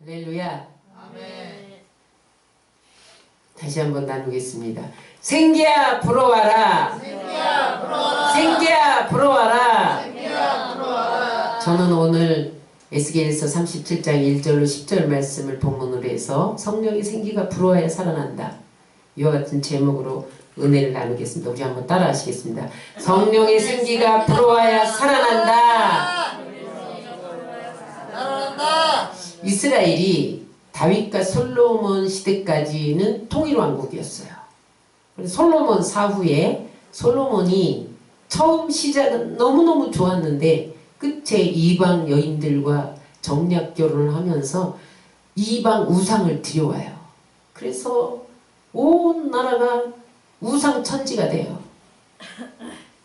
할렐루야. 아멘. 다시 한번 나누겠습니다. 생기야 불어와라. 생기야 불어와라. 생기야 불어와라. 생기야 불어와라. 저는 오늘 에스겔서 37장 1절로 10절 말씀을 본문으로 해서 성령의 생기가 불어와야 살아난다. 이와 같은 제목으로 은혜를 나누겠습니다. 우리 한번 따라 하시겠습니다. 성령의 생기가 불어와야 살아난다. 살아난다. 이스라엘이 다윗과 솔로몬 시대까지는 통일왕국이었어요. 솔로몬 사후에 솔로몬이 처음 시작은 너무너무 좋았는데 끝에 이방 여인들과 정략 결혼을 하면서 이방 우상을 들여와요. 그래서 온 나라가 우상 천지가 돼요.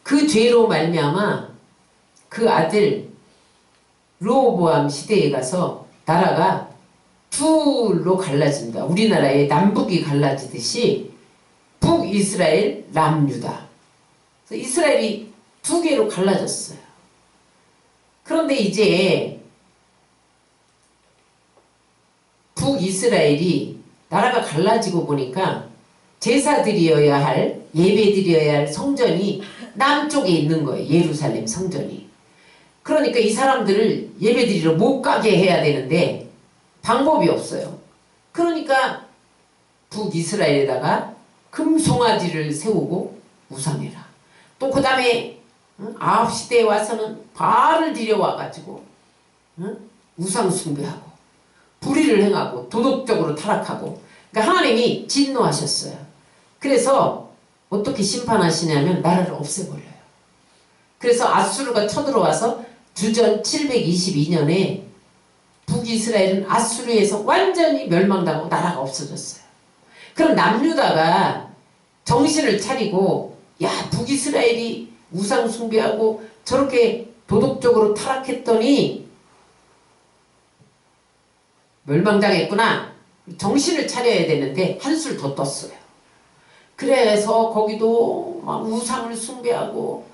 그 죄로 말미암아 그 아들 르호보암 시대에 가서 나라가 둘로 갈라진다. 우리나라의 남북이 갈라지듯이 북이스라엘, 남유다. 그래서 이스라엘이 두 개로 갈라졌어요. 그런데 이제 북이스라엘이 나라가 갈라지고 보니까 제사드려야 할, 예배드려야 할 성전이 남쪽에 있는 거예요. 예루살렘 성전이. 그러니까 이 사람들을 예배드리러 못 가게 해야 되는데 방법이 없어요. 그러니까 북이스라엘에다가 금송아지를 세우고 우상해라. 또 그 다음에 아합 시대에 와서는 바알을 들여와가지고 우상 숭배하고 불의를 행하고 도덕적으로 타락하고, 그러니까 하나님이 진노하셨어요. 그래서 어떻게 심판하시냐면 나라를 없애버려요. 그래서 아수르가 쳐들어와서 주전 722년에 북이스라엘은 아수르에서 완전히 멸망당하고 나라가 없어졌어요. 그럼 남유다가 정신을 차리고, 야, 북이스라엘이 우상 숭배하고 저렇게 도덕적으로 타락했더니 멸망당했구나. 정신을 차려야 되는데 한술 더 떴어요. 그래서 거기도 막 우상을 숭배하고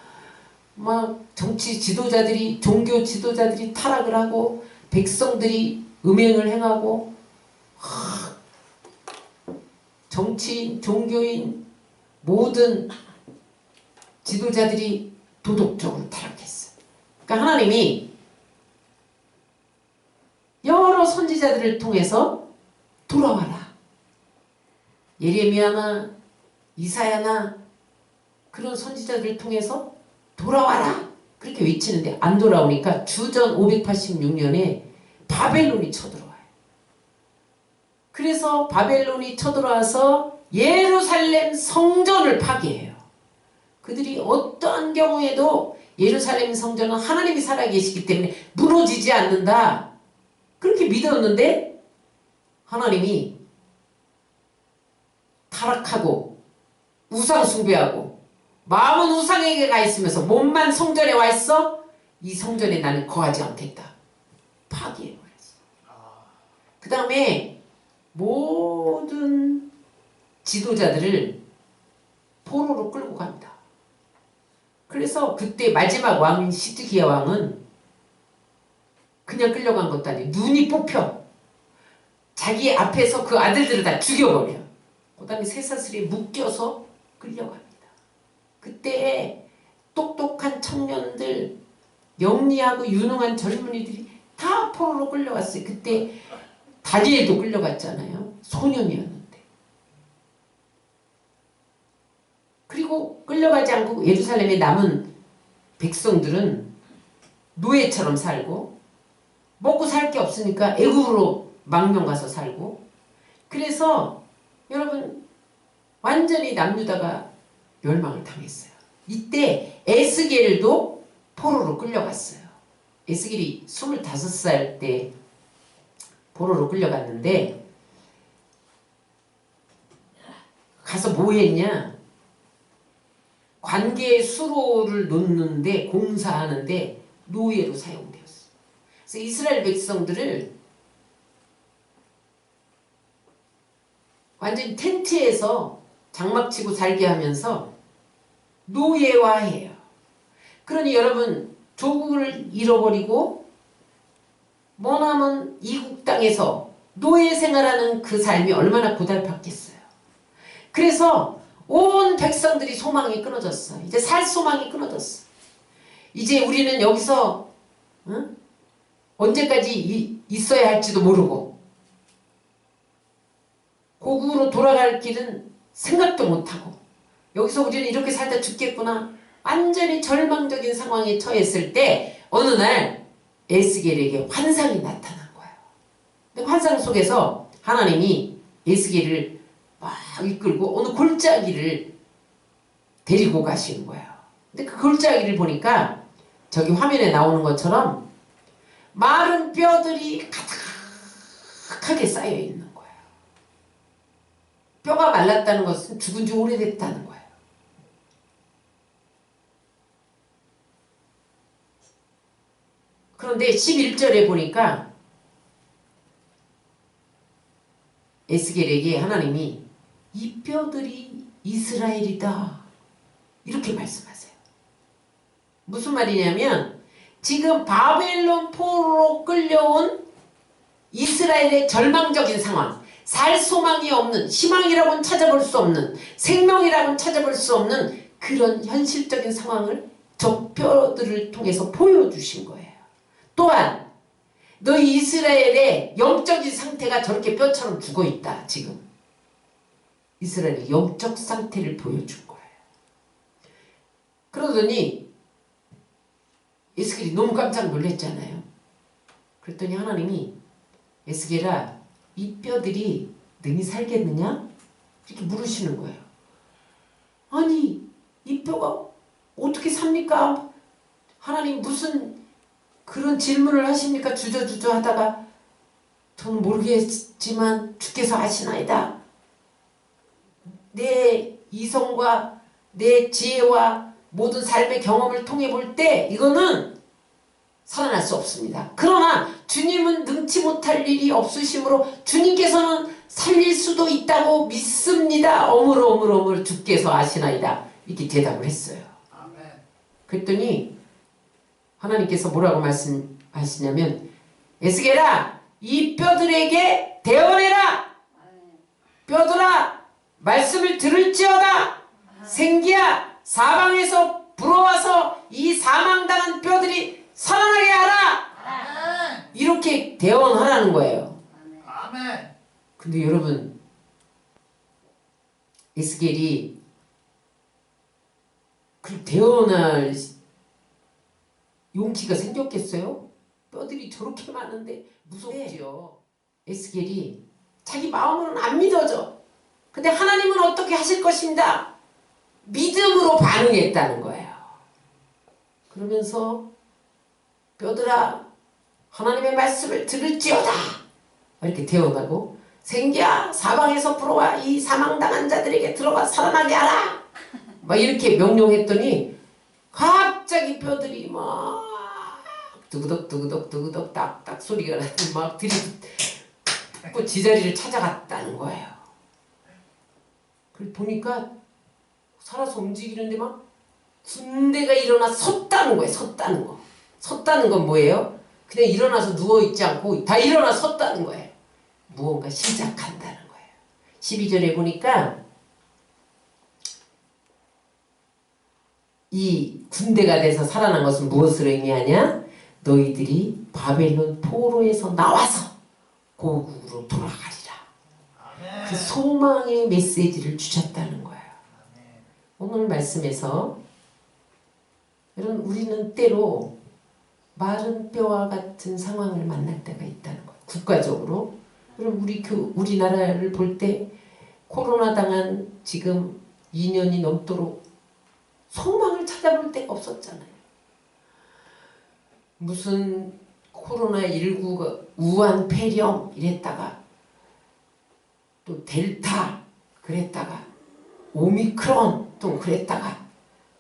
막 정치 지도자들이, 종교 지도자들이 타락을 하고 백성들이 음행을 행하고 정치인, 종교인 모든 지도자들이 도덕적으로 타락했어요. 그러니까 하나님이 여러 선지자들을 통해서 돌아와라. 예레미야나 이사야나 그런 선지자들을 통해서 돌아와라. 그렇게 외치는데 안 돌아오니까 주전 586년에 바벨론이 쳐들어와요. 그래서 바벨론이 쳐들어와서 예루살렘 성전을 파괴해요. 그들이 어떠한 경우에도 예루살렘 성전은 하나님이 살아계시기 때문에 무너지지 않는다. 그렇게 믿었는데 하나님이 타락하고 우상 숭배하고 마음은 우상에게 가 있으면서 몸만 성전에 와 있어? 이 성전에 나는 거하지 않겠다. 파괴해버렸어. 그 다음에 모든 지도자들을 포로로 끌고 갑니다. 그래서 그때 마지막 왕인 시드기야 왕은 그냥 끌려간 것도 아니에요. 눈이 뽑혀. 자기 앞에서 그 아들들을 다 죽여버려. 그 다음에 쇠사슬에 묶여서 끌려갑니다. 그때 똑똑한 청년들, 영리하고 유능한 젊은이들이 다 포로로 끌려갔어요. 그때 다니엘도 끌려갔잖아요. 소년이었는데. 그리고 끌려가지 않고 예루살렘에 남은 백성들은 노예처럼 살고 먹고 살 게 없으니까 애굽으로 망명 가서 살고, 그래서 여러분 완전히 남유다가 멸망을 당했어요. 이때 에스겔도 포로로 끌려갔어요. 에스겔이 25살 때 포로로 끌려갔는데 가서 뭐 했냐? 관계 수로를 놓는데 공사하는데 노예로 사용되었어요. 그래서 이스라엘 백성들을 완전히 텐트에서 장막치고 살게 하면서 노예화해요. 그러니 여러분 조국을 잃어버리고 머나먼 이국 땅에서 노예 생활하는 그 삶이 얼마나 고달팠겠어요. 그래서 온 백성들이 소망이 끊어졌어. 이제 살 소망이 끊어졌어. 이제 우리는 여기서 언제까지 있어야 할지도 모르고 고국으로 돌아갈 길은 생각도 못하고 여기서 우리는 이렇게 살다 죽겠구나. 완전히 절망적인 상황에 처했을 때 어느 날 에스겔에게 환상이 나타난 거예요. 근데 환상 속에서 하나님이 에스겔을 막 이끌고 어느 골짜기를 데리고 가시는 거예요. 근데 그 골짜기를 보니까 저기 화면에 나오는 것처럼 마른 뼈들이 가득하게 쌓여 있는 거예요. 뼈가 말랐다는 것은 죽은 지 오래됐다는 거예요. 그런데 11절에 보니까 에스겔에게 하나님이 이 뼈들이 이스라엘이다 이렇게 말씀하세요. 무슨 말이냐면 지금 바벨론 포로로 끌려온 이스라엘의 절망적인 상황, 살 소망이 없는, 희망이라고는 찾아볼 수 없는, 생명이라고는 찾아볼 수 없는 그런 현실적인 상황을 저 뼈들을 통해서 보여주신 거예요. 또한 너희 이스라엘의 영적인 상태가 저렇게 뼈처럼 죽어있다. 지금 이스라엘의 영적 상태를 보여준 거예요. 그러더니 에스겔이 너무 깜짝 놀랐잖아요. 그랬더니 하나님이 에스겔아 이 뼈들이 능히 살겠느냐? 이렇게 물으시는 거예요. 아니 이 뼈가 어떻게 삽니까? 하나님 무슨 그런 질문을 하십니까? 주저주저 하다가 저는 모르겠지만 주께서 아시나이다. 내 이성과 내 지혜와 모든 삶의 경험을 통해 볼 때 이거는 살아날 수 없습니다. 그러나 주님은 능치 못할 일이 없으시므로 주님께서는 살릴 수도 있다고 믿습니다. 어물어물어물 주께서 아시나이다. 이렇게 대답을 했어요. 그랬더니 하나님께서 뭐라고 말씀하시냐면 에스겔아 이 뼈들에게 대언해라. 뼈들아 말씀을 들을지어다. 생기야 사방에서 불어와서 이 사망당한 뼈들이 살아나게 하라. 이렇게 대언하라는 거예요. 근데 여러분 에스겔이 그 대언할 용기가 생겼겠어요? 뼈들이 저렇게 많은데 무섭지요. 에스겔이 자기 마음으로는 안 믿어져. 근데 하나님은 어떻게 하실 것인가? 믿음으로 반응했다는 거예요. 그러면서 뼈들아 하나님의 말씀을 들을지어다 이렇게 대언하고 생기야 사방에서 불어와 이 사망당한 자들에게 들어가 살아나게 하라 막 이렇게 명령했더니 갑자기 뼈들이 막 두구덕 딱딱 소리가 나고 막 들이붓고 지자리를 찾아갔다는 거예요. 그걸 보니까 살아서 움직이는데 막 군대가 일어나 섰다는 거예요. 섰다는 거. 섰다는 건 뭐예요? 그냥 일어나서 누워있지 않고 다 일어나 섰다는 거예요. 무언가 시작한다는 거예요. 12절에 보니까 이 군대가 돼서 살아난 것은 무엇을 의미하냐? 너희들이 바벨론 포로에서 나와서 고국으로 돌아가리라. 그 소망의 메시지를 주셨다는 거예요. 오늘 말씀에서 여러분 우리는 때로 마른 뼈와 같은 상황을 만날 때가 있다는 거예요. 국가적으로. 여러분 우리나라를 볼 때 코로나 당한 지금 2년이 넘도록 소망을 찾아볼 데가 없었잖아요. 무슨 코로나19가 우한 폐렴 이랬다가 또 델타 그랬다가 오미크론 또 그랬다가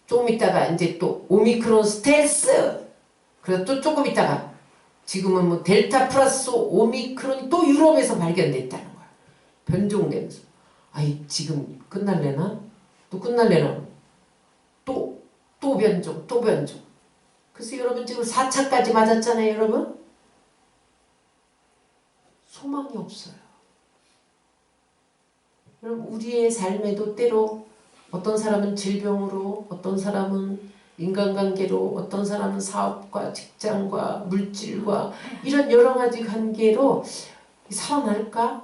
조금 있다가 이제 또 오미크론 스텔스 그래서 또 조금 있다가 지금은 뭐 델타 플러스 오미크론이 또 유럽에서 발견됐다는 거야. 변종되면서 아이 지금 끝날래나? 또 끝날래나? 또 변종 또 변종. 그래서 여러분 지금 4차까지 맞았잖아요. 여러분 소망이 없어요. 그럼 우리의 삶에도 때로 어떤 사람은 질병으로, 어떤 사람은 인간관계로, 어떤 사람은 사업과 직장과 물질과 이런 여러 가지 관계로 살아날까?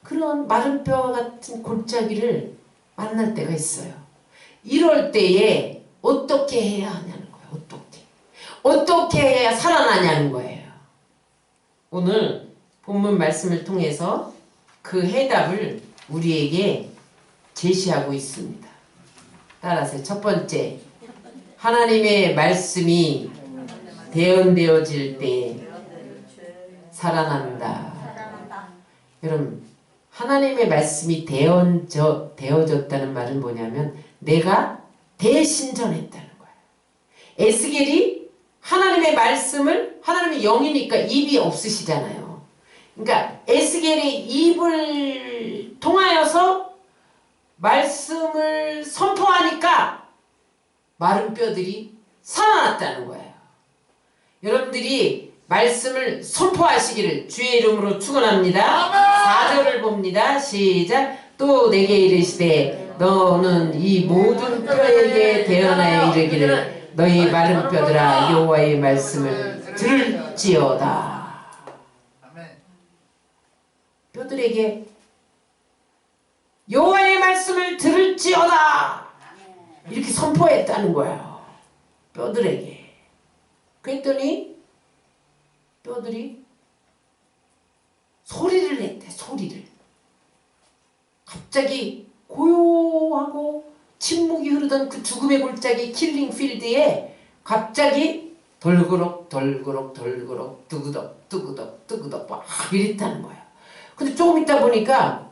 그런 마른 뼈와 같은 골짜기를 만날 때가 있어요. 이럴 때에 어떻게 해야 하냐는 거예요. 어떻게 해야 살아나냐는 거예요. 오늘 본문 말씀을 통해서 그 해답을 우리에게 제시하고 있습니다. 따라서 첫 번째, 하나님의 말씀이 대언되어질 때 살아난다. 여러분, 하나님의 말씀이 되어졌다는 말은 뭐냐면 내가 대신 전했다는 거예요. 에스겔이 하나님의 말씀을, 하나님의 영이니까 입이 없으시잖아요. 그러니까 에스겔의 입을 통하여서 말씀을 선포하니까 마른 뼈들이 살아났다는 거예요. 여러분들이 말씀을 선포하시기를 주의 이름으로 축원합니다. 4절을 봅니다. 시작. 또 내게 이르시되 너는 이 모든 뼈에게 대언하여 이르기를 너희 마른 뼈들아 여호와의 말씀을 들을지어다. 뼈들에게 여호와의 말씀을 들을지어다 이렇게 선포했다는 거예요. 뼈들에게. 그랬더니 뼈들이 소리를 냈대. 소리를. 갑자기 고요하고 침묵이 흐르던 그 죽음의 골짜기 킬링 필드에 갑자기 덜그럭 뜨그덕 막 이랬다는 거야. 근데 조금 있다 보니까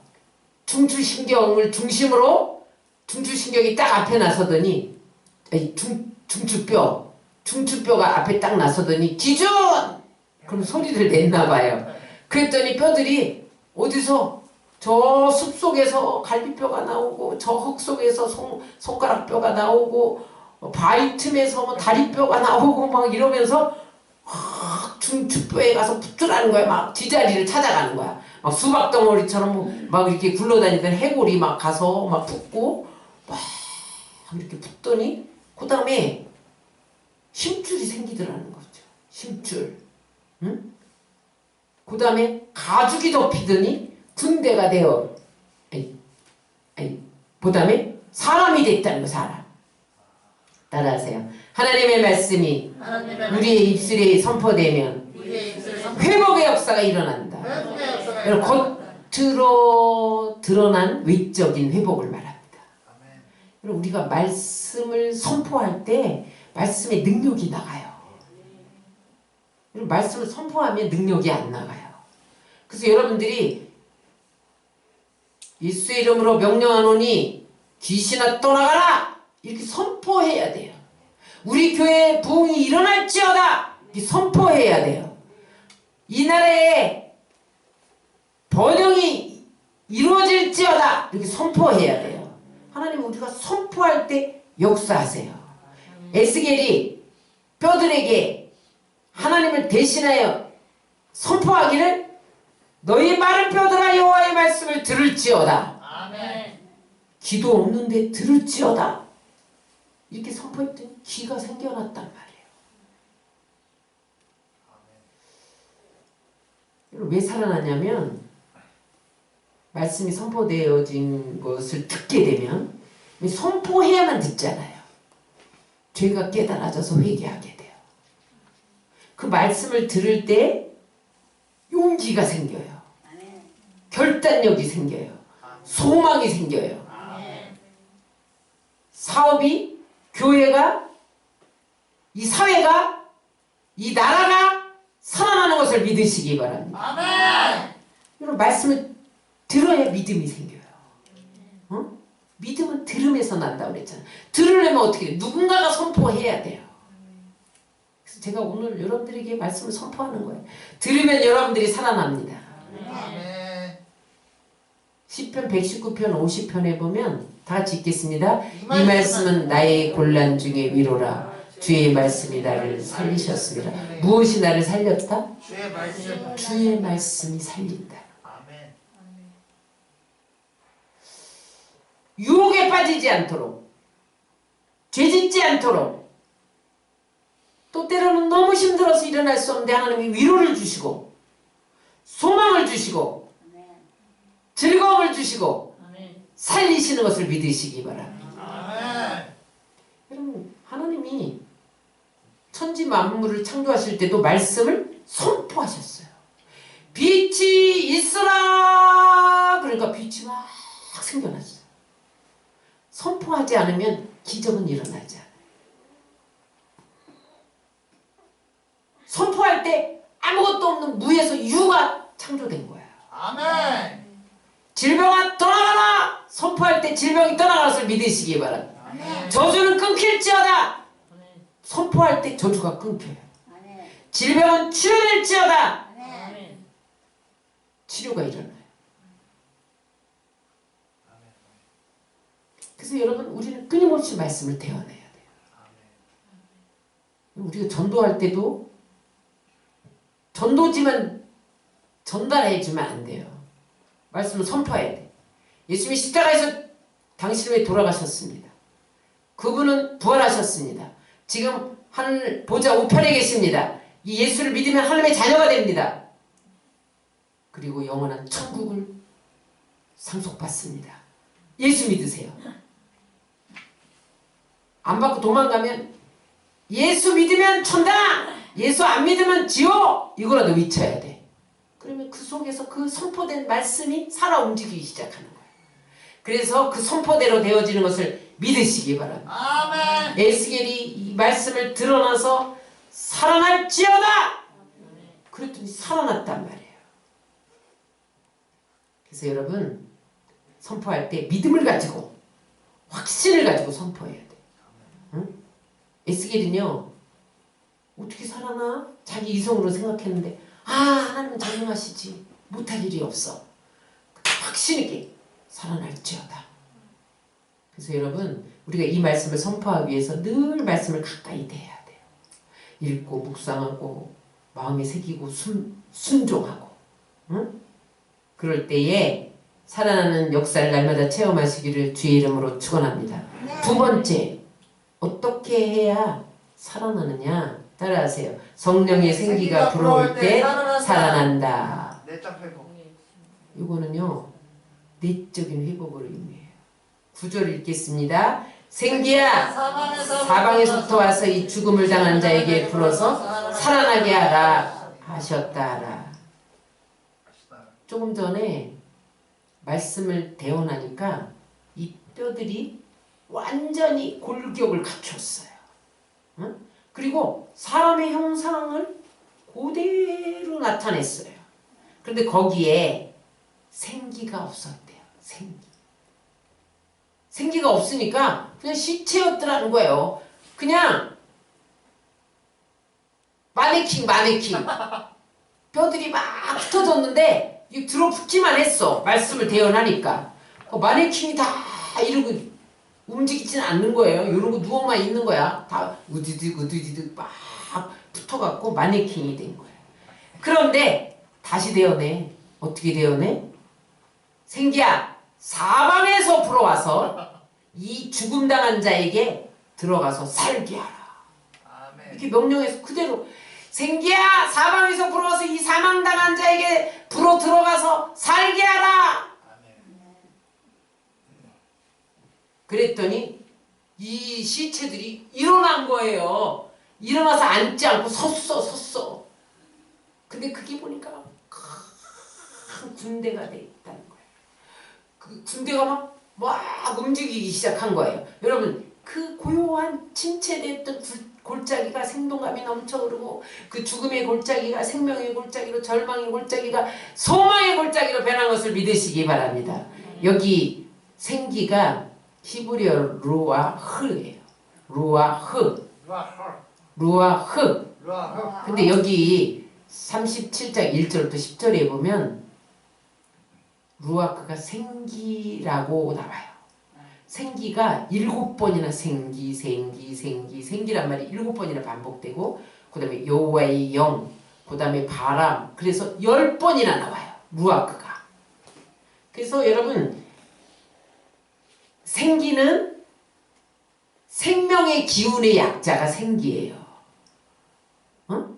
중추신경을 중심으로 중추신경이 딱 앞에 나서더니 중추뼈가 앞에 딱 나서더니 기준! 그럼 소리를 냈나 봐요. 그랬더니 뼈들이 어디서 저 숲속에서 갈비뼈가 나오고 저 흙 속에서 손가락뼈가 나오고 바위 틈에서 뭐 다리뼈가 나오고 막 이러면서 중추뼈에 가서 붙으라는 거야. 막 뒷자리를 찾아가는 거야. 막 수박덩어리처럼 막 이렇게 굴러다니던 해골이 막 가서 막 붙고 막 이렇게 붙더니 그 다음에 힘줄이 생기더라는 거죠. 힘줄. 응? 그 다음에 가죽이 덮이더니 군대가 되어 그 다음에 사람이 됐다는 거. 사람. 따라하세요. 하나님의 말씀이 우리의 입술에 선포되면 회복의 역사가 일어난다. 여러분, 겉으로 드러난 외적인 회복을 말합니다. 여러분, 우리가 말씀을 선포할 때 말씀의 능력이 나가요. 여러분, 말씀을 선포하면 능력이 안 나가요. 그래서 여러분들이 예수의 이름으로 명령하노니 귀신아 떠나가라! 이렇게 선포해야 돼요. 우리 교회에 부흥이 일어날지어다! 이렇게 선포해야 돼요. 이 나라에 번영이 이루어질지어다! 이렇게 선포해야 돼요. 하나님, 우리가 선포할 때 역사하세요. 에스겔이 뼈들에게 하나님을 대신하여 선포하기를 너희 마른 뼈들아 여호와의 말씀을 들을지어다. 아멘. 귀도 없는데 들을지어다. 이렇게 선포했더니 귀가 생겨났단 말이에요. 왜 살아나냐면 말씀이 선포되어진 것을 듣게 되면 선포해야만 듣잖아요. 죄가 깨달아져서 회개하게 돼요. 그 말씀을 들을 때 용기가 생겨요. 결단력이 생겨요. 소망이 생겨요. 사업이, 교회가, 이 사회가, 이 나라가 살아나는 것을 믿으시기 바랍니다. 아멘. 여러분, 말씀을 들어야 믿음이 생겨요. 어? 믿음은 들음에서 난다고 그랬잖아요. 들으려면 어떻게 돼요? 누군가가 선포해야 돼요. 그래서 제가 오늘 여러분들에게 말씀을 선포하는 거예요. 들으면 여러분들이 살아납니다. 아멘. 시편 119편 50편에 보면 다 같이 읽겠습니다. 이 말씀은 나의 곤란 중에 위로라. 주의 말씀이 나를 살리셨습니다. 무엇이 나를 살렸다? 주의 말씀. 주의 말씀이 살린다. 아멘. 유혹에 빠지지 않도록, 죄짓지 않도록, 또 때로는 너무 힘들어서 일어날 수 없는데 하나님이 위로를 주시고 소망을 주시고 즐거움을 주시고 살리시는 것을 믿으시기 바랍니다. 아멘. 여러분, 하나님이 천지 만물을 창조하실 때도 말씀을 선포하셨어요. 빛이 있으라! 그러니까 빛이 막 생겨났어요. 선포하지 않으면 기적은 일어나지 않아요. 선포할 때 아무것도 없는 무에서 유가 창조된 거예요. 아멘. 질병아 떠나가라! 선포할 때 질병이 떠나가는 것을 믿으시기 바랍니다. 아멘. 저주는 끊길지어다! 선포할 때 저주가 끊겨요. 질병은 치료될지어다! 치료가 일어나요. 그래서 여러분, 우리는 끊임없이 말씀을 대언해야 돼요. 우리가 전도할 때도 전도지만 전달해주면 안 돼요. 말씀을 선포해야 돼. 예수님이 십자가에서 당신을 위해 돌아가셨습니다. 그분은 부활하셨습니다. 지금 하늘 보좌 우편에 계십니다. 이 예수를 믿으면 하나님의 자녀가 됩니다. 그리고 영원한 천국을 상속받습니다. 예수 믿으세요. 안 받고 도망가면 예수 믿으면 천당! 예수 안 믿으면 지옥! 이거라도 외쳐야 돼. 그러면 그 속에서 그 선포된 말씀이 살아 움직이기 시작하는 거예요. 그래서 그 선포대로 되어지는 것을 믿으시기 바랍니다. 아멘. 에스겔이 이 말씀을 드러나서 살아날지어다! 그랬더니 살아났단 말이에요. 그래서 여러분, 선포할 때 믿음을 가지고 확신을 가지고 선포해야 돼. 응? 에스겔은요, 어떻게 살아나? 자기 이성으로 생각했는데 하나님은 전능하시지, 못할 일이 없어. 확신 있게 살아날지어다. 그래서 여러분, 우리가 이 말씀을 선포하기 위해서 늘 말씀을 가까이 대해야 돼요. 읽고 묵상하고 마음에 새기고 순종하고, 응? 그럴 때에 살아나는 역사를 날마다 체험하시기를 주의 이름으로 축원합니다. 두 번째, 어떻게 해야 살아나느냐? 따라하세요. 성령의 생기가 불어올 때 살아난다. 내적 회복. 이거는요, 내적인 회복을 의미해요. 구절 읽겠습니다. 생기야, 사방에서부터 와서 이 죽음을 당한 자에게 불어서 살아나게 하라 하셨다라. 조금 전에 말씀을 대언하니까 이 뼈들이 완전히 골격을 갖췄어요. 응? 그리고 사람의 형상을 그대로 나타냈어요. 그런데 거기에 생기가 없었대요. 생기가 없으니까 그냥 시체였더라는 거예요. 그냥 마네킹. 뼈들이 막 흩어졌는데 이 들어붙기만 했어. 말씀을 대언하니까. 마네킹이 다 이러고 움직이지는 않는 거예요. 이러고 누워만 있는 거야. 다 우디득 막 붙어갖고 마네킹이 된 거예요. 그런데 다시 대언해. 어떻게 대언해? 생기야, 사방에서 불어와서 이 죽음당한 자에게 들어가서 살게 하라. 아멘. 이렇게 명령해서 그대로 생기야, 사방에서 불어와서 이 사망당한 자에게 불어 들어가서 살게 하라. 그랬더니 이 시체들이 일어난 거예요. 일어나서 앉지 않고 섰어. 근데 그게 보니까 큰 군대가 돼 있다는 거예요. 그 군대가 막 움직이기 시작한 거예요. 여러분, 그 고요한 침체됐던 골짜기가 생동감이 넘쳐 흐르고 그 죽음의 골짜기가 생명의 골짜기로, 절망의 골짜기가 소망의 골짜기로 변한 것을 믿으시기 바랍니다. 여기 생기가 히브리어 루아흐예요. 루아흐. 근데 여기 37장 1절부터 10절에 보면 루아크가 생기라고 나와요. 생기가 7번이나 생기란 말이 7번이나 반복되고, 그 다음에 여호와의 영, 그 다음에 바람, 그래서 10번이나 나와요. 루아크가. 그래서 여러분, 생기는 생명의 기운의 약자가 생기예요. 어?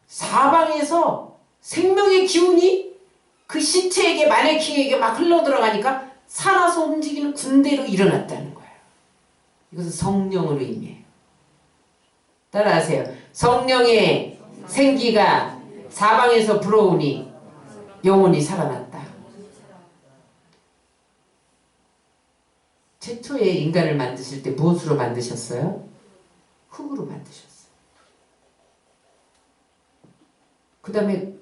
사방에서 생명의 기운이 그 시체에게, 마네킹에게 막 흘러들어가니까 살아서 움직이는 군대로 일어났다는 거예요. 이것은 성령을 의미해요. 따라하세요. 성령의 생기가 사방에서 불어오니 영혼이 살아났다. 최초에 인간을 만드실 때 무엇으로 만드셨어요? 흙으로 만드셨어요. 그 다음에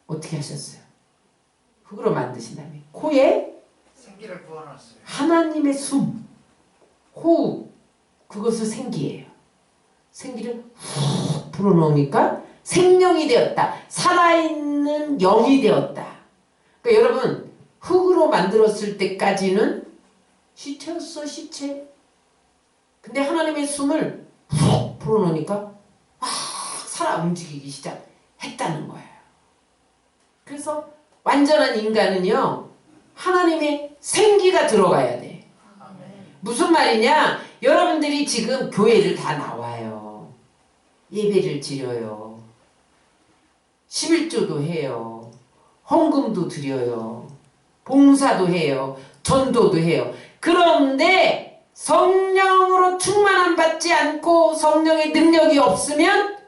어떻게 하셨어요? 흙으로 만드신 다음에 코에 생기를 부어놨어요. 하나님의 숨, 호흡, 그것을 생기예요. 생기를 훅 불어넣으니까 생명이 되었다. 살아있는 영이 되었다. 그러니까 여러분, 흙으로 만들었을 때까지는 시체였어, 시체. 근데 하나님의 숨을 훅 불어넣으니까 막 살아 움직이기 시작했다는 거예요. 그래서 완전한 인간은요, 하나님의 생기가 들어가야 돼. 무슨 말이냐? 여러분들이 지금 교회를 다 나와요. 예배를 드려요. 11조도 해요. 헌금도 드려요. 봉사도 해요. 전도도 해요. 그런데 성령으로 충만함 받지 않고 성령의 능력이 없으면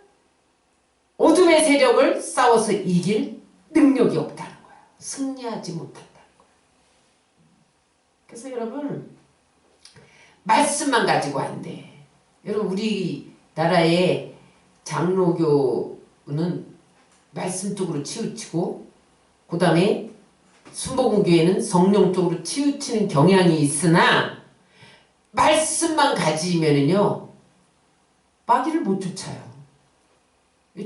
어둠의 세력을 싸워서 이길 능력이 없다는 거예요. 승리하지 못한다는 거예요. 그래서 여러분, 말씀만 가지고 안 돼. 여러분, 우리나라의 장로교는 말씀 쪽으로 치우치고, 그 다음에 순복음교회는 성령 쪽으로 치우치는 경향이 있으나, 말씀만 가지면은요, 마귀를 못 쫓아요.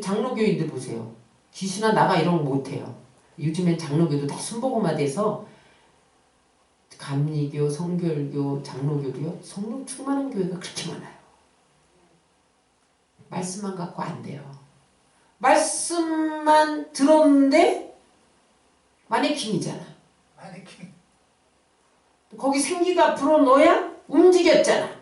장로교인들 보세요. 귀신아 나가 이런 거 못해요. 요즘엔 장로교도 다 순복음화돼서 감리교, 성결교, 장로교도요, 성령 충만한 교회가 그렇게 많아요. 말씀만 갖고 안 돼요. 말씀만 들었는데 마네킹이잖아. 마네킹. 거기 생기가 불어넣어야 움직였잖아.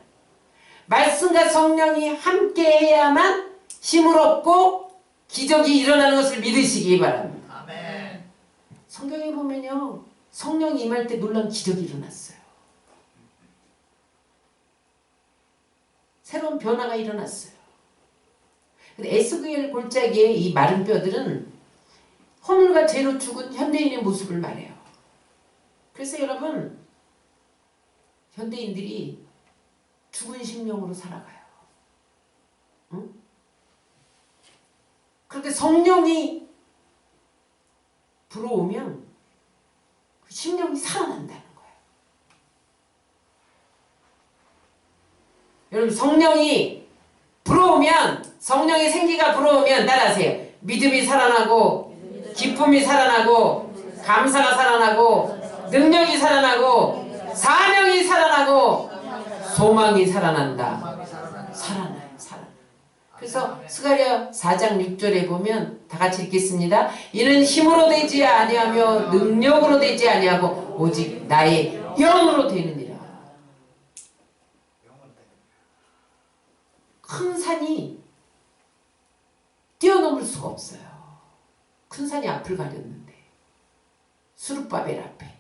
말씀과 성령이 함께 해야만 힘을 얻고 기적이 일어나는 것을 믿으시기 바랍니다. 아멘. 성경에 보면요, 성령이 임할 때 놀라운 기적이 일어났어요. 새로운 변화가 일어났어요. 근데 에스겔 골짜기의 이 마른 뼈들은 허물과 죄로 죽은 현대인의 모습을 말해요. 그래서 여러분, 현대인들이 죽은 심령으로 살아가요. 응? 그런데 성령이 불어오면 그 심령이 살아난다는 거예요. 여러분, 성령이 불어오면, 성령의 생기가 불어오면 따라하세요. 믿음이 살아나고, 기쁨이 살아나고, 감사가 살아나고, 능력이 살아나고, 사명이 살아나고, 소망이 살아난다. 살아나요. 살아나요. 그래서 스가랴 4장 6절에 보면 다 같이 읽겠습니다. 이는 힘으로 되지 아니하며 능력으로 되지 아니하고 오직 나의 영으로 되느니라. 큰 산이 뛰어넘을 수가 없어요. 큰 산이 앞을 가렸는데 수르바벨 앞에.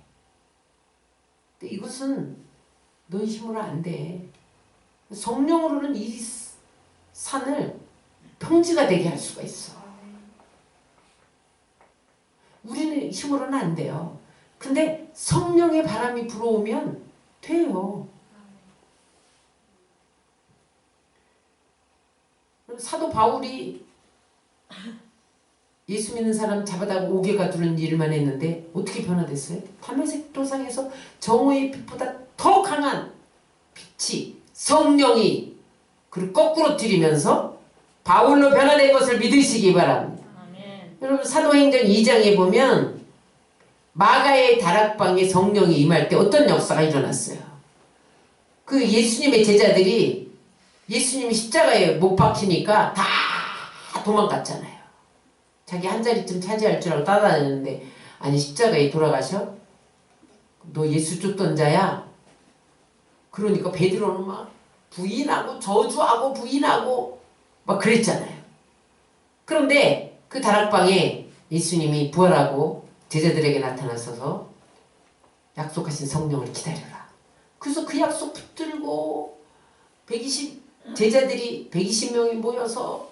근데 이것은 너희 힘으로 안 돼. 성령으로는 이 산을 평지가 되게 할 수가 있어. 우리는 힘으로는 안 돼요. 근데 성령의 바람이 불어오면 돼요. 사도 바울이 예수 믿는 사람 잡아다가 옥에 가두는 일만 했는데 어떻게 변화됐어요? 다메섹 도상에서 정오의 빛보다 더 강한 빛이, 성령이 그를 거꾸로 들이면서 바울로 변화된 것을 믿으시기 바랍니다. 아멘. 여러분, 사도행전 2장에 보면 마가의 다락방에 성령이 임할 때 어떤 역사가 일어났어요? 그 예수님의 제자들이 예수님이 십자가에 못 박히니까 다 도망갔잖아요. 자기 한 자리쯤 차지할 줄 알고 따라다녔는데 아니 십자가에 돌아가셔? 너 예수 쫓던 자야? 그러니까 베드로는 막 부인하고 저주하고 부인하고 막 그랬잖아요. 그런데 그 다락방에 예수님이 부활하고 제자들에게 나타나셔서 약속하신 성령을 기다려라. 그래서 그 약속 붙들고 120 제자들이 120명이 모여서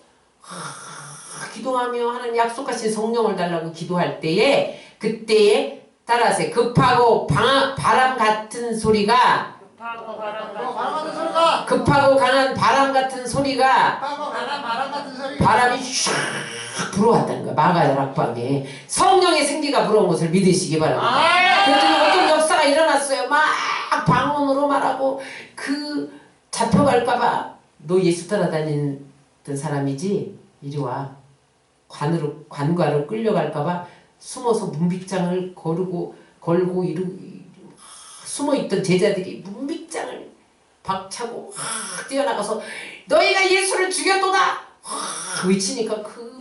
기도하며 하나님 약속하신 성령을 달라고 기도할 때에 그때에 따라서 급하고 바람 같은 소리가 급하고 강한 바람 같은 소리가 바람이 슉 불어왔다는 거야. 마가 다락방에 성령의 생기가 불어온 것을 믿으시기 바랍니다. 그랬더니 어떤 역사가 일어났어요. 막 방언으로 말하고 그 잡혀갈까봐 너 예수 따라다니던 사람이지? 이리 와. 관과로 끌려갈까봐 숨어서 문빗장을 걸고 숨어있던 제자들이 문빗장을 박차고 뛰어나가서 너희가 예수를 죽였도다 외치니까 그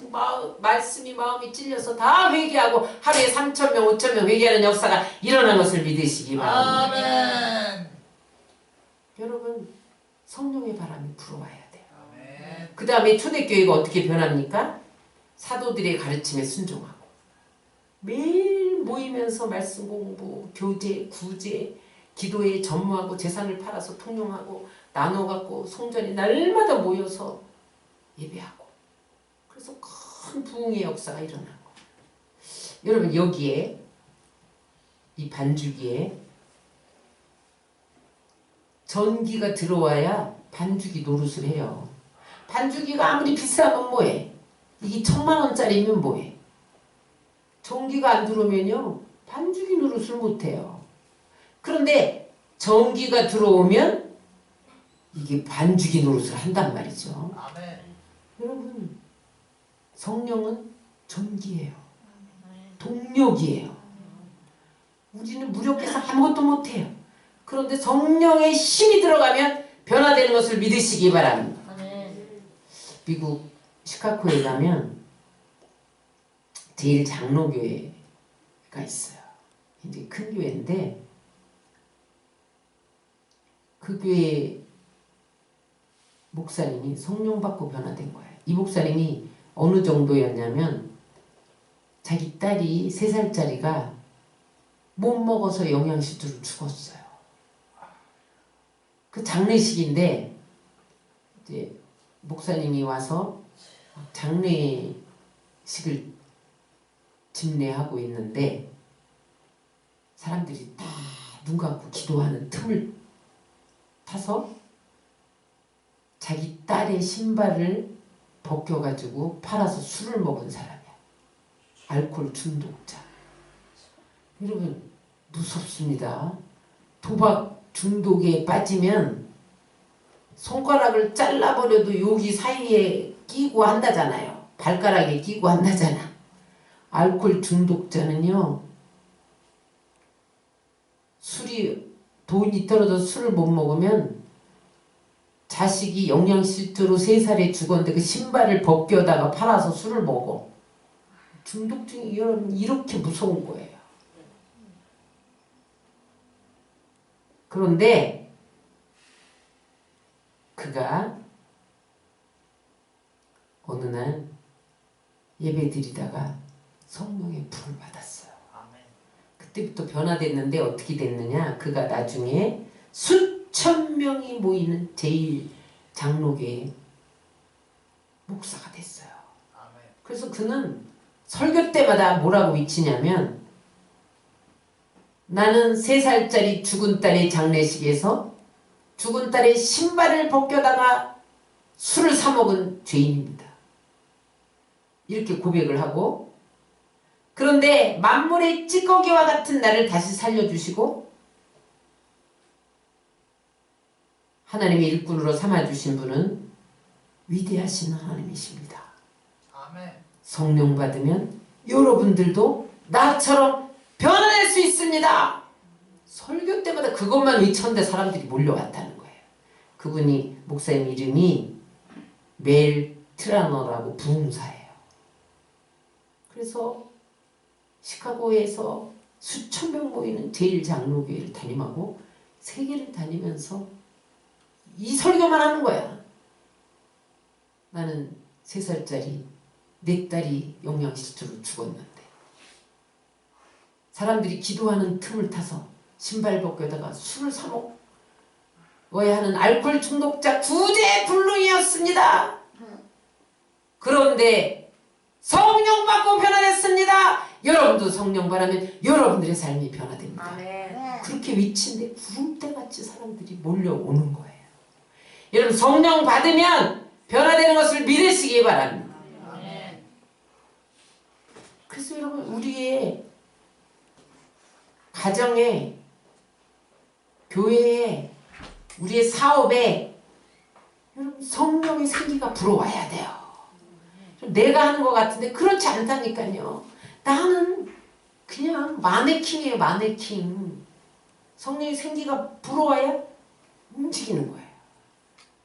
말씀이 마음이 찔려서 다 회개하고 하루에 3,000명 5,000명 회개하는 역사가 일어난 것을 믿으시기 바랍니다. 아멘. 여러분 성령의 바람이 불어와야 돼요. 아멘. 그 다음에 초대교회가 어떻게 변합니까? 사도들의 가르침에 순종하고 매일 모이면서 말씀 공부, 교제, 구제, 기도에 전무하고 재산을 팔아서 통용하고 나눠갖고 성전에 날마다 모여서 예배하고 그래서 큰 부흥의 역사가 일어나고 여러분 여기에 이 반주기에 전기가 들어와야 반주기 노릇을 해요. 반주기가 아무리 비싸면 뭐해? 이게 1,000,000원짜리면 뭐해? 전기가 안 들어오면요 반주기 노릇을 못해요. 그런데 전기가 들어오면 이게 반주기 노릇을 한단 말이죠. 아멘. 여러분 성령은 전기예요. 동력이에요. 우리는 무력해서 아무것도 못해요. 그런데 성령의 힘이 들어가면 변화되는 것을 믿으시기 바랍니다. 미국 시카고에 가면 제일 장로교회가 있어요. 굉장히 큰 교회인데 그 교회 목사님이 성령 받고 변화된 거예요. 이 목사님이 어느 정도였냐면 자기 딸이 3살짜리가 못 먹어서 영양실조로 죽었어요. 그 장례식인데 이제 목사님이 와서 장례식을 집례하고 있는데 사람들이 다 눈 감고 기도하는 틈을 타서 자기 딸의 신발을 벗겨가지고 팔아서 술을 먹은 사람이야. 알코올 중독자. 여러분 무섭습니다. 도박 중독에 빠지면 손가락을 잘라버려도 여기 사이에 끼고 한다잖아요. 발가락에 끼고 한다잖아. 알코올 중독자는요. 돈이 떨어져서 술을 못 먹으면 자식이 영양실조로 3살에 죽었는데 그 신발을 벗겨다가 팔아서 술을 먹어. 중독증이 여러분 이렇게 무서운 거예요. 그런데 그가 어느 날 예배 드리다가 성령의 불을 받았어요. 그때부터 변화됐는데 어떻게 됐느냐? 그가 나중에 수천 명이 모이는 제일 장로교의 목사가 됐어요. 그래서 그는 설교 때마다 뭐라고 외치냐면 나는 3살짜리 죽은 딸의 장례식에서 죽은 딸의 신발을 벗겨다가 술을 사 먹은 죄인입니다. 이렇게 고백을 하고 그런데 만물의 찌꺼기와 같은 나를 다시 살려주시고 하나님의 일꾼으로 삼아주신 분은 위대하신 하나님이십니다. 아멘. 성령 받으면 여러분들도 나처럼 변화될 변화됐습니다. 설교 때마다 그것만 외쳤는데 사람들이 몰려왔다는 거예요. 그분이 목사님 이름이 멜 트라너라고 부흥사예요. 그래서 시카고에서 수천 명 모이는 제일 장로교회를 담임하고 세계를 다니면서 이 설교만 하는 거야. 나는 3살짜리 내 딸이 영양실조로 죽었는데 사람들이 기도하는 틈을 타서 신발 벗겨다가 술을 사 먹어야 하는 알코올 중독자 구제불능이었습니다. 그런데 성령 받고 변화됐습니다. 여러분도 성령 받으면 여러분들의 삶이 변화됩니다. 아멘. 그렇게 외치는데 구름대같이 사람들이 몰려오는 거예요. 여러분 성령 받으면 변화되는 것을 믿으시기 바랍니다. 아멘. 그래서 여러분 우리의 가정에, 교회에, 우리의 사업에 여러분 성령의 생기가 불어와야 돼요. 내가 하는 것 같은데 그렇지 않다니까요. 나는 그냥 마네킹이에요. 마네킹. 성령의 생기가 불어와야 움직이는 거예요.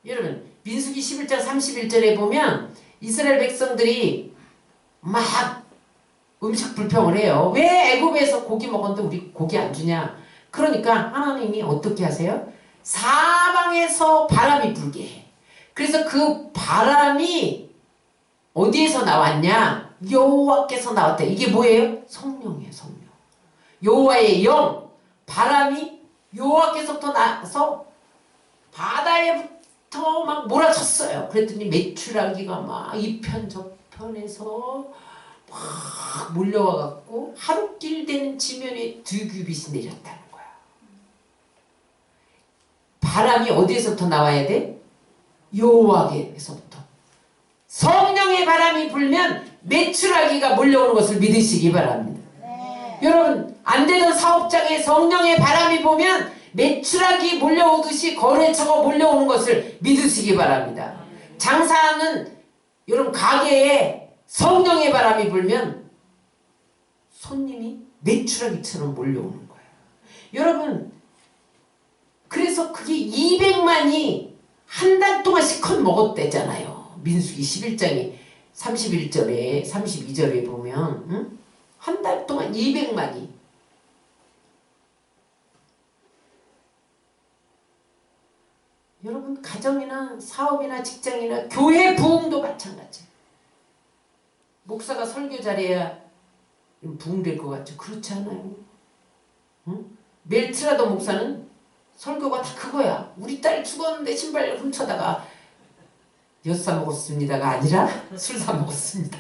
여러분 민수기 11장 31절에 보면 이스라엘 백성들이 막 음식 불평을 해요. 왜 애굽에서 고기 먹었는데 우리 고기 안 주냐. 그러니까 하나님이 어떻게 하세요? 사방에서 바람이 불게 해. 그래서 그 바람이 어디에서 나왔냐? 여호와께서 나왔다. 이게 뭐예요? 성령이에요. 성령. 여호와의 영. 바람이 여호와께서부터 나서 바다에부터 막 몰아쳤어요. 그랬더니 메추라기가 막 이편 저편에서 막 몰려와갖고 하루길 되는 지면에 두규빗이 내렸다는 거야. 바람이 어디에서부터 나와야 돼? 여호와께서부터. 성령의 바람이 불면 메추라기가 몰려오는 것을 믿으시기 바랍니다. 네. 여러분 안 되던 사업장에 성령의 바람이 보면 메추라기 몰려오듯이 거래처가 몰려오는 것을 믿으시기 바랍니다. 장사하는 여러분 가게에 성령의 바람이 불면 손님이 메추라기처럼 몰려오는 거예요. 여러분 그래서 그게 200만이 한 달 동안 실컷 먹었대잖아요. 민수기 11장에 31절에 32절에 보면 응? 한 달 동안 200만이. 여러분 가정이나 사업이나 직장이나 교회 부흥도 마찬가지예요. 목사가 설교 잘해야 부흥될 것 같죠? 그렇지 않아요. 응? 멜트라도 목사는 설교가 다 그거야. 우리 딸 죽었는데 신발 훔쳐다가 엿 사 먹었습니다가 아니라 술 사 먹었습니다.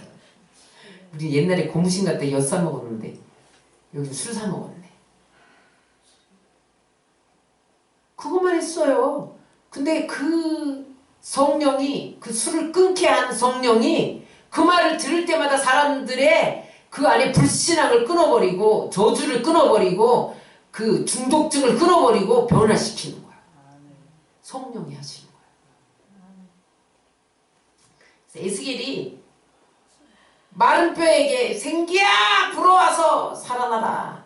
우리 옛날에 고무신 갈 때 엿 사 먹었는데 여기 술 사 먹었네. 그것만 했어요. 근데 그 성령이, 그 술을 끊게 한 성령이 그 말을 들을 때마다 사람들의 그 안에 불신앙을 끊어버리고 저주를 끊어버리고 그 중독증을 끊어버리고 변화시키는 거야. 성령이 하시는 거야. 에스겔이 마른 뼈에게 생기야 불어와서 살아나라.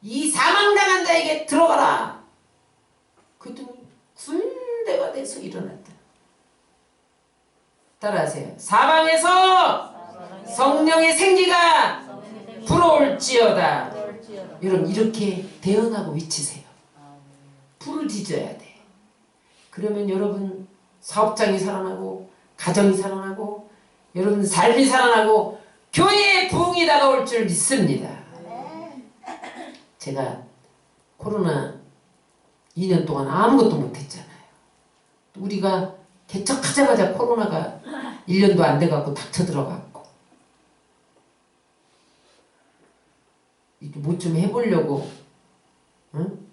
이 사망당한 자에게 들어가라. 그랬더니 군대가 돼서 일어났다. 따라하세요. 사방에서 성령의 생기가 불어올지어다. 여러분 이렇게 대언하고 외치세요. 불을 지져야 돼. 그러면 여러분 사업장이 살아나고 가정이 살아나고 여러분 삶이 살아나고 교회의 부흥이 다가올 줄 믿습니다. 제가 코로나 2년 동안 아무것도 못했잖아요. 우리가 개척하자마자 코로나가 1년도 안 돼갖고 닥쳐 들어갔고 뭐 좀 해보려고 응?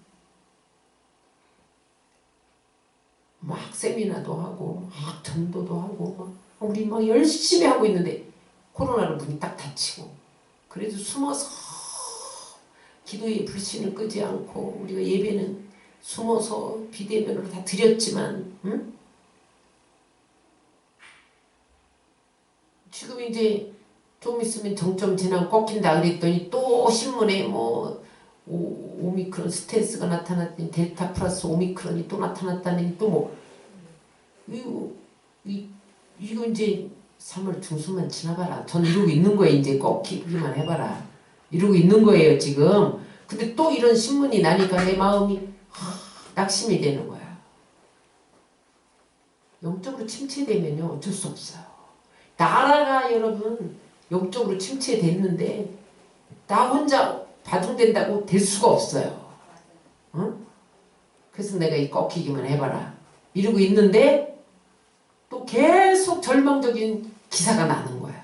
막 세미나도 하고 막 전도도 하고 막 우리 막 열심히 하고 있는데 코로나로 문이 딱 닫히고 그래도 숨어서 기도의 불신을 끄지 않고 우리가 예배는 숨어서 비대면으로 다 드렸지만 응? 지금 이제 좀 있으면 정점 지나고 꺾인다 그랬더니 또 신문에 뭐 오미크론 스텔스가 나타났더니 델타 플러스 오미크론이 또 나타났다니 또 뭐 이거 이제 3월 중순만 지나봐라. 전 이러고 있는 거예요. 이제 꺾이기만 해봐라. 이러고 있는 거예요 지금. 근데 또 이런 신문이 나니까 내 마음이 낙심이 되는 거야. 영적으로 침체되면요 어쩔 수 없어요. 나라가 여러분 영적으로 침체됐는데 나 혼자 바둥된다고 될 수가 없어요. 응? 그래서 내가 이 꺾이기만 해봐라 이러고 있는데 또 계속 절망적인 기사가 나는 거예요.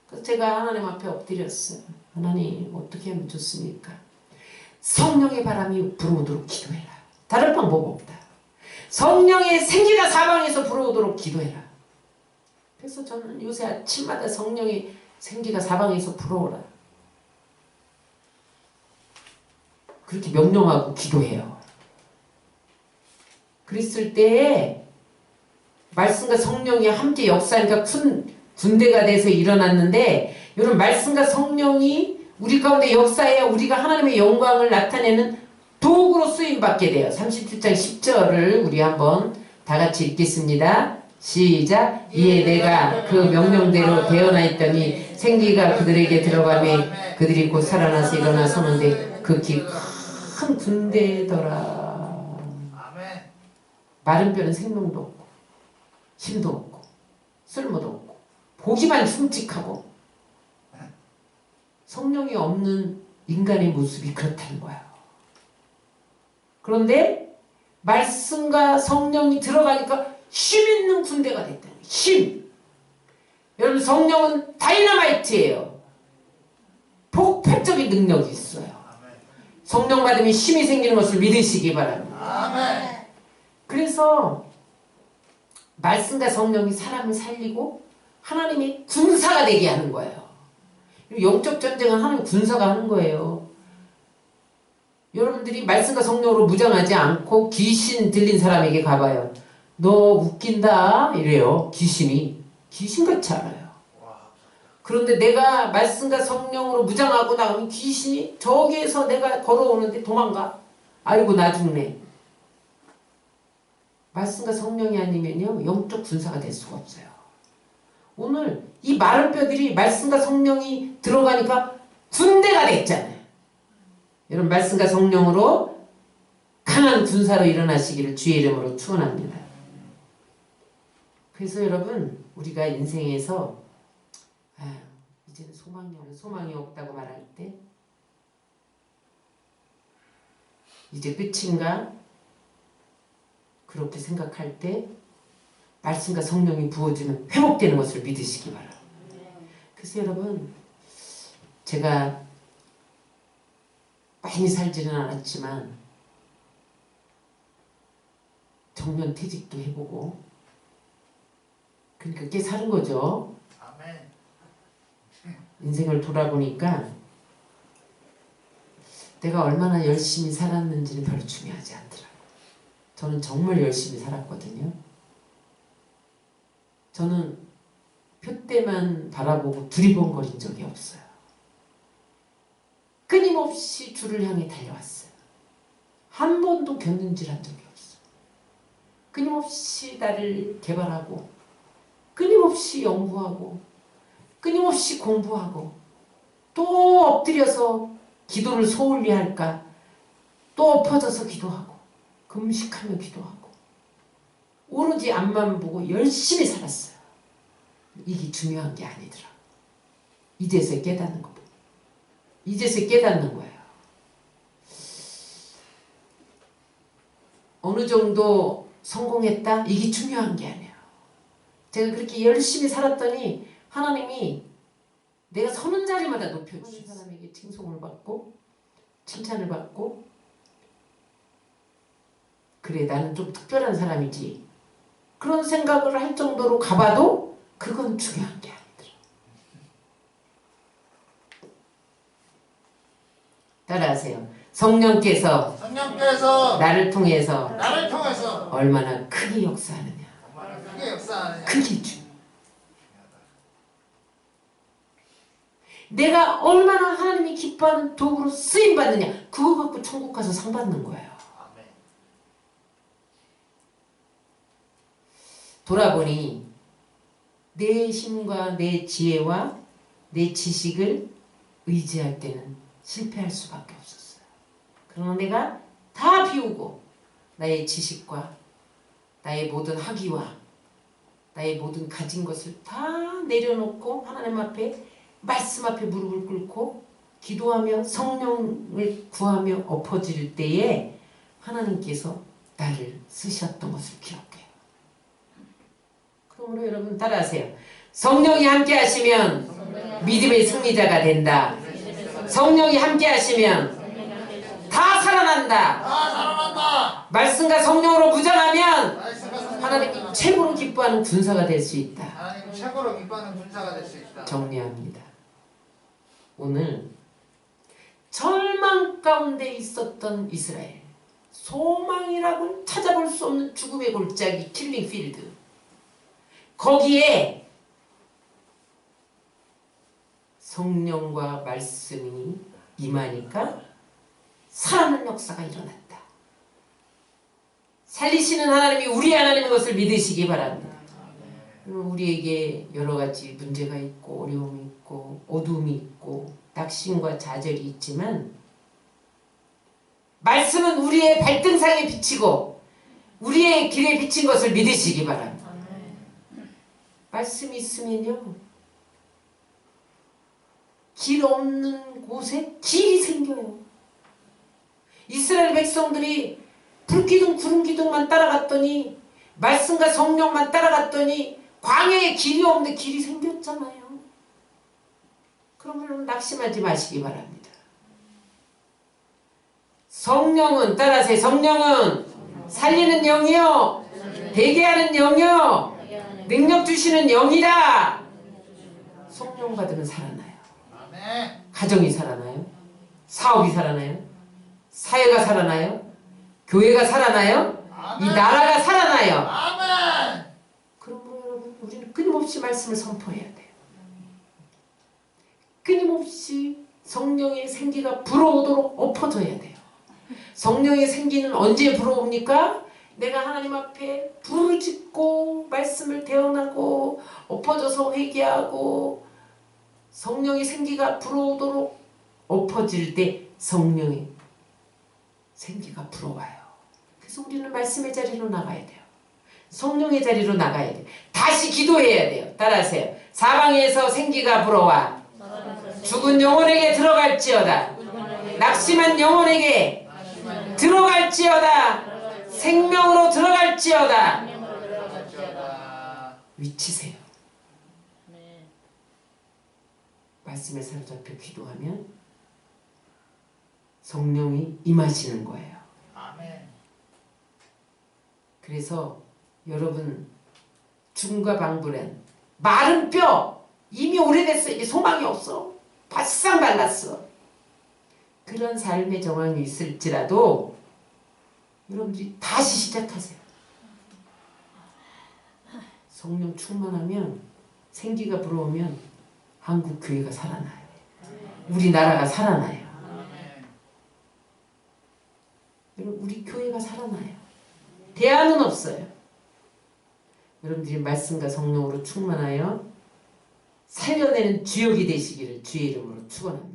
그래서 제가 하나님 앞에 엎드렸어요. 하나님 어떻게 하면 좋습니까? 성령의 바람이 불어오도록 기도해라. 다른 방법 없다. 성령의 생기가 사방에서 불어오도록 기도해라. 그래서 저는 요새 아침마다 성령의 생기가 사방에서 불어오라. 그렇게 명령하고 기도해요. 그랬을 때에 말씀과 성령이 함께 역사하니까 큰 군대가 돼서 일어났는데 이런 말씀과 성령이 우리 가운데 역사해야 우리가 하나님의 영광을 나타내는 도구로 쓰임받게 돼요. 37장 10절을 우리 한번 다 같이 읽겠습니다. 시작. 이에 내가 그 명령대로 되어나 있더니 생기가 그들에게 들어가매 그들이 곧 살아나서 일어나 서는데 극히 큰 군대더라. 마른 뼈는 생명도 없고 힘도 없고 쓸모도 없고 보기만 흉측하고 성령이 없는 인간의 모습이 그렇다는 거예요. 그런데 말씀과 성령이 들어가니까 힘 있는 군대가 됐다는 거예요. 힘. 여러분 성령은 다이너마이트예요. 폭발적인 능력이 있어요. 성령 받으면 힘이 생기는 것을 믿으시기 바랍니다. 그래서 말씀과 성령이 사람을 살리고 하나님의 군사가 되게 하는 거예요. 영적 전쟁은 하나님 군사가 하는 거예요. 여러분들이 말씀과 성령으로 무장하지 않고 귀신 들린 사람에게 가봐요. 너 웃긴다 이래요. 귀신이. 귀신같이 알아요. 그런데 내가 말씀과 성령으로 무장하고 나가면 귀신이 저기에서 내가 걸어오는데 도망가. 아이고 나 죽네. 말씀과 성령이 아니면요 영적 군사가 될 수가 없어요. 오늘 이 마른 뼈들이 말씀과 성령이 들어가니까 군대가 됐잖아요. 여러분 말씀과 성령으로 강한 군사로 일어나시기를 주의 이름으로 축원합니다. 그래서 여러분 우리가 인생에서 이제는 소망이 없다고 말할 때 이제 끝인가 그렇게 생각할 때 말씀과 성령이 부어주면 회복되는 것을 믿으시기 바랍니다. 그래서 여러분 제가 많이 살지는 않았지만 정년퇴직도 해보고 그러니까 꽤 사는 거죠. 인생을 돌아보니까 내가 얼마나 열심히 살았는지는 별로 중요하지 않더라고요. 저는 정말 열심히 살았거든요. 저는 표대만 바라보고 두리번거린 적이 없어요. 끊임없이 주를 향해 달려왔어요. 한 번도 견눈질한 적이 없어요. 끊임없이 나를 개발하고 끊임없이 연구하고 끊임없이 공부하고 또 엎드려서 기도를 소홀히 할까 또 엎어져서 기도하고 금식하며 기도하고 오로지 앞만 보고 열심히 살았어요. 이게 중요한 게 아니더라. 이제서 깨닫는 거. 이제서 깨닫는 거예요. 어느 정도 성공했다? 이게 중요한 게 아니에요. 제가 그렇게 열심히 살았더니 하나님이 내가 서는 자리마다 높여주신 사람에게 칭송을 받고 칭찬을 받고 그래 나는 좀 특별한 사람이지 그런 생각을 할 정도로 가봐도 그건 중요한 게 아니더라. 따라하세요. 성령께서 나를 통해서 얼마나 크게 역사하느냐. 그게 중요해요. 내가 얼마나 하나님이 기뻐하는 도구로 쓰임받느냐. 그거 갖고 천국 가서 상 받는 거예요. 아멘. 돌아보니 내 힘과 내 지혜와 내 지식을 의지할 때는 실패할 수밖에 없었어요. 그러나 내가 다 비우고 나의 지식과 나의 모든 학위와 나의 모든 가진 것을 다 내려놓고 하나님 앞에 말씀 앞에 무릎을 꿇고 기도하며 성령을 구하며 엎어질 때에 하나님께서 나를 쓰셨던 것을 기억해요. 그러므로 여러분 따라하세요. 성령이 함께 하시면 믿음의 승리자가 된다. 성령이 함께 하시면 다 살아난다. 다 살아난다. 말씀과 성령으로 무장하면 말씀과 성령으로 하나님이 최고로 기뻐하는 군사가 될 수 있다. 하나님 최고로 기뻐하는 군사가 될 수 있다. 정리합니다. 오늘 절망 가운데 있었던 이스라엘, 소망이라고 찾아볼 수 없는 죽음의 골짜기 킬링 필드, 거기에 성령과 말씀이 임하니까 살아나는 역사가 일어났다. 살리시는 하나님이 우리 하나님인 것을 믿으시기 바랍니다. 우리에게 여러 가지 문제가 있고 어려움이 있고 어두움이 있고 낙심과 좌절이 있지만 말씀은 우리의 발등상에 비치고 우리의 길에 비친 것을 믿으시기 바랍니다. 말씀이 있으면요, 길 없는 곳에 길이 생겨요. 이스라엘 백성들이 불기둥 구름기둥만 따라갔더니, 말씀과 성령만 따라갔더니 광야에 길이 없는데 길이 생겼잖아요. 그러면 낙심하지 마시기 바랍니다. 성령은, 따라하세요. 성령은 살리는 영이요, 되게 하는 영이요, 능력 주시는 영이다. 성령 받으면 살아나요. 아멘. 가정이 살아나요. 사업이 살아나요. 사회가 살아나요. 교회가 살아나요. 이 나라가 살아나요. 아멘. 그러므로 여러분, 우리는 끊임없이 말씀을 선포해야 돼요. 끊임없이 성령의 생기가 불어오도록 엎어져야 돼요. 성령의 생기는 언제 불어옵니까? 내가 하나님 앞에 불을 짓고 말씀을 대언하고 엎어져서 회개하고 성령의 생기가 불어오도록 엎어질 때 성령의 생기가 불어와요. 그래서 우리는 말씀의 자리로 나가야 돼요. 성령의 자리로 나가야 돼요. 다시 기도해야 돼요. 따라하세요. 사방에서 생기가 불어와 죽은 영혼에게 들어갈지어다. 낙심한 영혼에게 들어갈지어다. 생명으로 들어갈지어다. 위치세요. 말씀에 사로잡혀 기도하면 성령이 임하시는 거예요. 아멘. 그래서 여러분, 죽음과 방불한 마른 뼈, 이미 오래됐어. 이제 소망이 없어. 바싹 말랐어. 그런 삶의 정황이 있을지라도 여러분들이 다시 시작하세요. 성령 충만하면, 생기가 불어오면 한국 교회가 살아나요. 우리나라가 살아나요. 여러분, 우리 교회가 살아나요. 대안은 없어요. 여러분들이 말씀과 성령으로 충만하여 살려내는 주역이 되시기를 주의 이름으로 축원합니다.